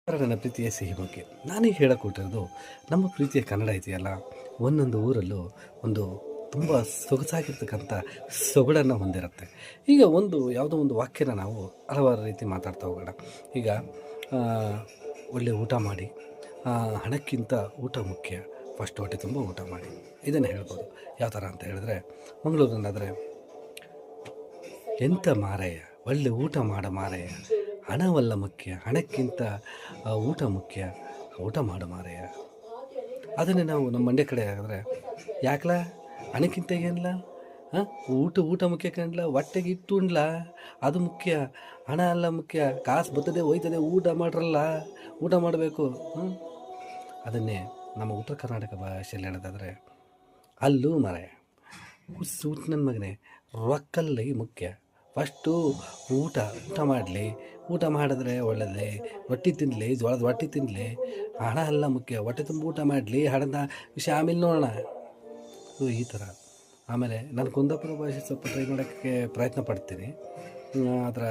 ನನ್ನ ಪ್ರೀತಿಯ ಸಿಹಿ ಬಗ್ಗೆ ನಾನೀಗ ಹೇಳಕೊಟ್ಟಿರೋದು ನಮ್ಮ ಪ್ರೀತಿಯ ಕನ್ನಡ ಇದೆಯಲ್ಲ, ಒಂದೊಂದು ಊರಲ್ಲೂ ಒಂದು ತುಂಬ ಸೊಗಸಾಗಿರ್ತಕ್ಕಂಥ ಸೊಗಡನ್ನು ಹೊಂದಿರುತ್ತೆ. ಈಗ ಯಾವುದೋ ಒಂದು ವಾಕ್ಯನ ನಾವು ಹಲವಾರು ರೀತಿ ಮಾತಾಡ್ತಾ ಹೋಗೋಣ. ಈಗ ಆ, ಒಳ್ಳೆ ಊಟ ಮಾಡಿ, ಹಣಕ್ಕಿಂತ ಊಟ ಮುಖ್ಯ, ಫಸ್ಟ್ ಹೊಟ್ಟೆ ತುಂಬ ಊಟ ಮಾಡಿ, ಇದನ್ನು ಹೇಳ್ಬೋದು. ಯಾವ ಥರ ಅಂತ ಹೇಳಿದ್ರೆ, ಮಂಗಳೂರಿನಲ್ಲಾದರೆ ಎಂಥ ಮಾರಾಯ, ಒಳ್ಳೆ ಊಟ ಮಾಡ ಮಾರಾಯ, ಹಣವಲ್ಲ ಮುಖ್ಯ, ಹಣಕ್ಕಿಂತ ಊಟ ಮುಖ್ಯ, ಊಟ ಮಾಡು ಮಾರಾಯ. ಅದನ್ನೇ ನಾವು ನಮ್ಮ ಮಂಡ್ಯ ಕಡೆ ಆಗಿದ್ರೆ, ಯಾಕಲ ಹಣಕ್ಕಿಂತ ಏನಿಲ್ಲ, ಹಾಂ ಊಟ ಮುಖ್ಯ ಕಣ್ಲ, ಹೊಟ್ಟೆಗೆ ಇಟ್ಟು ಉಣ್ಲ, ಅದು ಮುಖ್ಯ, ಹಣ ಅಲ್ಲ ಮುಖ್ಯ, ಕಾಸು ಬರ್ತದೆ ಹೋಯ್ತದೆ, ಊಟ ಮಾಡ್ರಲ್ಲ, ಊಟ ಮಾಡಬೇಕು. ಅದನ್ನೇ ನಮ್ಮ ಉತ್ತರ ಕರ್ನಾಟಕ ಭಾಷೆಯಲ್ಲಿ ಹೇಳೋದಾದರೆ, ಅಲ್ಲೂ ಮಾರಾಯ ಸೂಟ್ ನನ್ನ ಮಗನೇ, ರೊಕ್ಕಲ್ಲಿ ಮುಖ್ಯ, ಫಸ್ಟು ಊಟ ಮಾಡಲಿ, ಊಟ ಮಾಡಿದ್ರೆ ಒಳ್ಳೆಯದೇ, ರೊಟ್ಟಿ ತಿನ್ನಲಿ, ಜೋಳದ ರೊಟ್ಟಿ ತಿನ್ನಲಿ, ಹಣ ಎಲ್ಲ ಮುಖ್ಯ, ಹೊಟ್ಟೆ ತುಂಬ ಊಟ ಮಾಡಲಿ, ಹಣದ ವಿಷಯ ಆಮೇಲೆ ನೋಡೋಣ. ಈ ಥರ. ಆಮೇಲೆ ನಾನು ಕುಂದಾಪುರ ಭಾಷೆ ಸ್ವಲ್ಪ ಟ್ರೈ ಮಾಡೋಕ್ಕೆ ಪ್ರಯತ್ನ ಪಡ್ತೀನಿ. ಅದರ